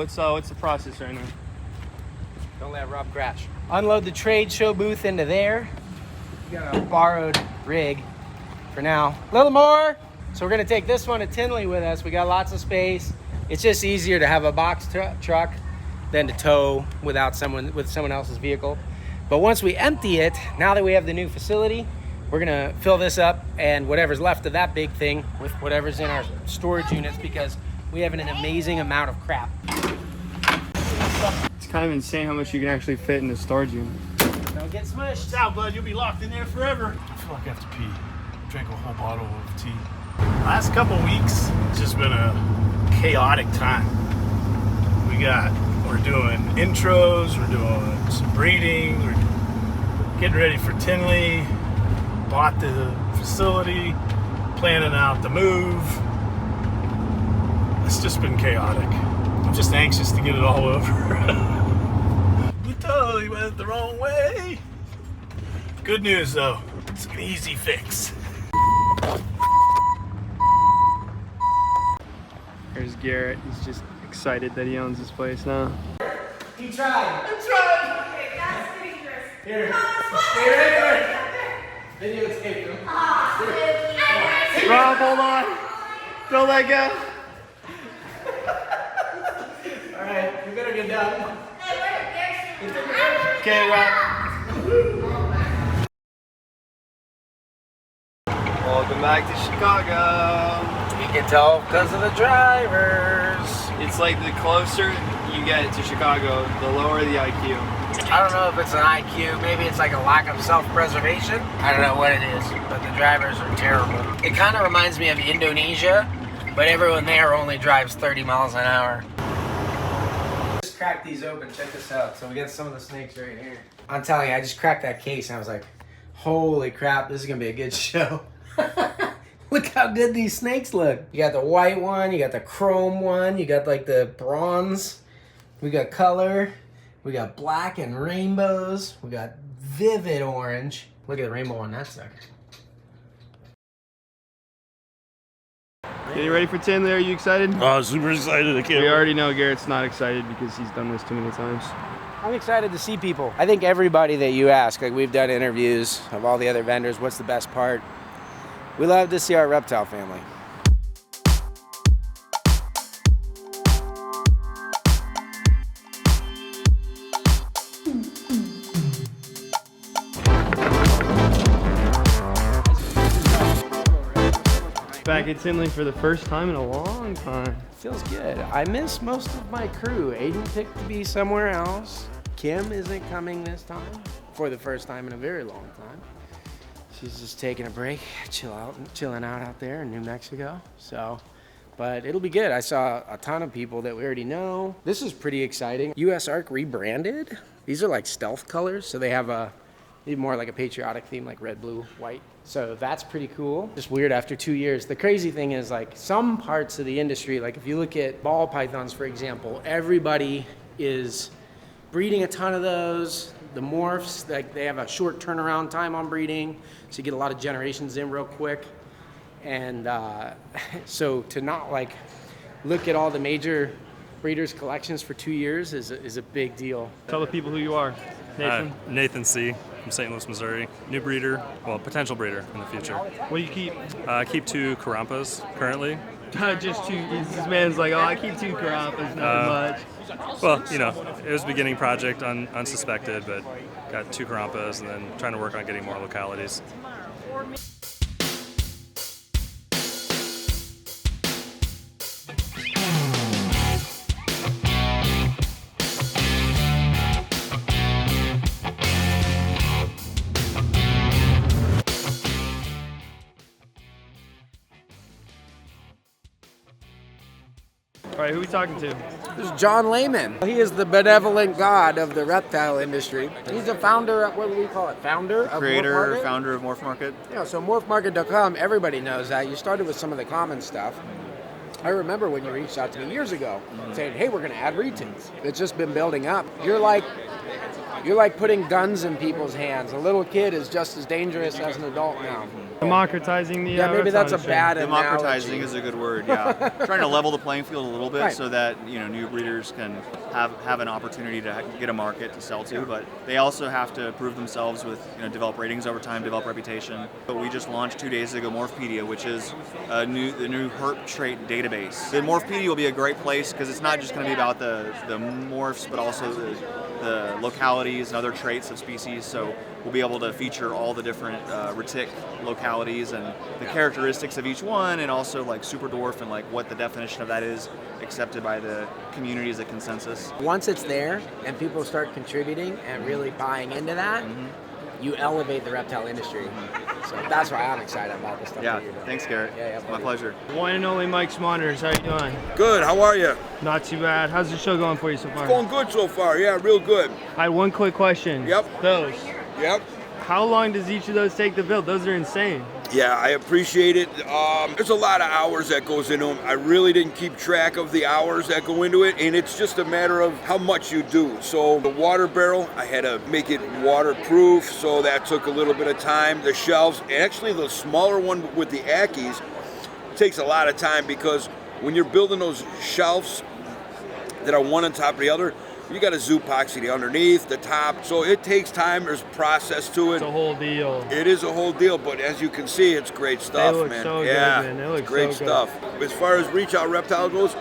what's the process right now? Don't let Rob crash. Unload the trade show booth into there. We got a borrowed rig for now. A little more. So we're gonna take this one to Tinley with us. We got lots of space. It's just easier to have a box truck than to tow with someone else's vehicle. But once we empty it, now that we have the new facility, we're gonna fill this up and whatever's left of that big thing with whatever's in our storage units, because we have an amazing amount of crap. It's kind of insane how much you can actually fit in the storage unit. Don't get smushed. It's out, bud. You'll be locked in there forever. I feel like I have to pee. Drank a whole bottle of tea. Last couple weeks, it's just been a chaotic time. We're doing intros, we're doing some breeding, we're getting ready for Tinley, bought the facility, planning out the move. It's just been chaotic. I'm just anxious to get it all over. We totally went the wrong way. Good news though, it's an easy fix. There's Garrett. He's just excited that he owns this place now. He tried. I'm trying. Okay, that's dangerous. Here. Stay right there. Video escape him. Rob, hold on. Don't let go. All right, we better get done. Okay, Rob. Welcome back to Chicago. You can tell because of the drivers. It's like the closer you get to Chicago, the lower the IQ. I don't know if it's an IQ, maybe it's like a lack of self-preservation. I don't know what it is, but the drivers are terrible. It kind of reminds me of Indonesia, but everyone there only drives 30 miles an hour. Just crack these open, check this out. So we got some of the snakes right here. I'm telling you, I just cracked that case and I was like, holy crap, this is gonna be a good show. Look how good these snakes look. You got the white one, you got the chrome one, you got like the bronze. We got color, we got black and rainbows, we got vivid orange. Look at the rainbow on that sucker. Getting ready for Tinley, are you excited? Oh, super excited. I can't We wait. already know Garrett's not excited because he's done this too many times. I'm excited to see people. I think everybody that you ask, like we've done interviews of all the other vendors, what's the best part? We love to see our reptile family. Back at Tinley for the first time in a long time. Feels good. I miss most of my crew. Aiden picked to be somewhere else. Kim isn't coming this time for the first time in a very long time. She's just taking a break, chilling out there in New Mexico. So, but it'll be good. I saw a ton of people that we already know. This is pretty exciting. US Arc rebranded. These are like stealth colors, so they have more like a patriotic theme, like red, blue, white. So that's pretty cool. Just weird after 2 years. The crazy thing is like some parts of the industry, like if you look at ball pythons, for example, everybody is breeding a ton of those. The morphs, like they have a short turnaround time on breeding, so you get a lot of generations in real quick. And so to not like look at all the major breeders' collections for 2 years is a big deal. Tell the people who you are. Nathan? Nathan C. from St. Louis, Missouri. New breeder, well, potential breeder in the future. What do you keep? I keep 2 Karampas currently. Just 2. This man's like, oh, I keep 2 Karampas, not much. Well, you know, it was a beginning project, unsuspected, but got 2 Karampas and then trying to work on getting more localities. All right, who are we talking to? This is John Lehman. He is the benevolent god of the reptile industry. He's the founder of, what do we call it? Founder of MorphMarket? Founder of MorphMarket. Yeah, so MorphMarket.com, everybody knows that. You started with some of the common stuff. I remember when you reached out to me years ago saying, hey, we're going to add retins. It's just been building up. You're like You're like putting guns in people's hands. A little kid is just as dangerous as an adult now. Democratizing the Yeah, maybe reptile that's a industry. bad Democratizing analogy. is a good word, yeah. Trying to level the playing field a little bit Right. so that, you know, new breeders can have an opportunity to get a market to sell to, but they also have to prove themselves with, you know, develop ratings over time, develop reputation. But we just launched 2 days ago MorphPedia, which is the new herp trait database. The MorphPedia will be a great place because it's not just going to be about the morphs, but also the localities and other traits of species. So we'll be able to feature all the different retic localities and the characteristics of each one, and also like super dwarf and like what the definition of that is accepted by the community as a consensus. Once it's there and people start contributing and really buying into that, you elevate the reptile industry. So that's why I'm excited about this stuff Yeah, that you're doing. thanks, Garrett. Yeah, My buddy. pleasure. One and only Mike's Monitors. How you doing? Good, how are you? Not too bad. How's the show going for you so far? Going good so far, yeah, real good. I had one quick question. Yep. Those. Yep. How long does each of those take to build? Those are insane. Yeah, I appreciate it. There's a lot of hours that goes into them. I really didn't keep track of the hours that go into it, and it's just a matter of how much you do. So the water barrel, I had to make it waterproof, so that took a little bit of time. The shelves, actually the smaller one with the Ackies, takes a lot of time because when you're building those shelves that are one on top of the other, you got to zoopoxy the underneath, the top, so it takes time. There's process to it. It's a whole deal. It is a whole deal, but as you can see, it's great stuff, look man. so good, yeah, man. They look it's great so good. stuff. As far as Reach Out Reptile goes,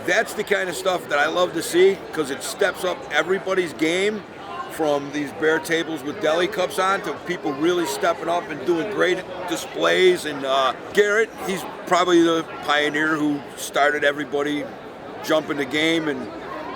that's the kind of stuff that I love to see because it steps up everybody's game, from these bare tables with deli cups on to people really stepping up and doing great displays. And Garrett, he's probably the pioneer who started everybody jumping the game and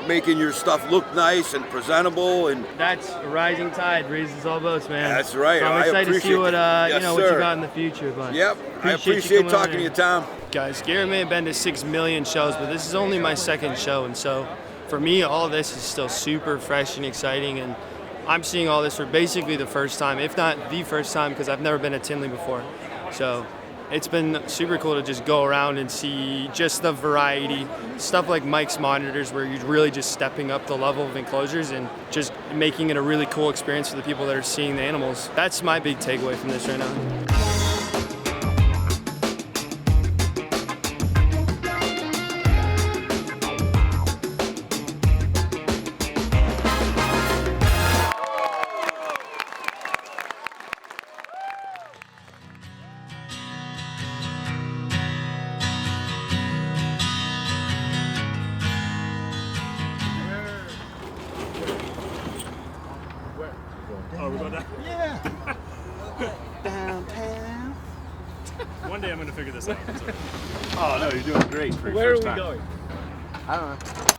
making your stuff look nice and presentable. And That's a rising tide, raises all boats, man. That's right. So I'm I excited to see appreciate what that. you Yes, know what you sir. got in the future. But yep, I you appreciate coming talking on to you, in. Tom. Guys, Garrett may have been to 6 million shows, but this is only my second show, and so for me, all this is still super fresh and exciting, and I'm seeing all this for basically the first time, if not the first time, because I've never been to Tinley before. So it's been super cool to just go around and see just the variety, stuff like Mike's Monitors, where you're really just stepping up the level of enclosures and just making it a really cool experience for the people that are seeing the animals. That's my big takeaway from this right now. Oh, we're going down? Yeah. Downtown. One day I'm going to figure this out. Oh no, you're doing great for your Where are first we time. going? I don't know.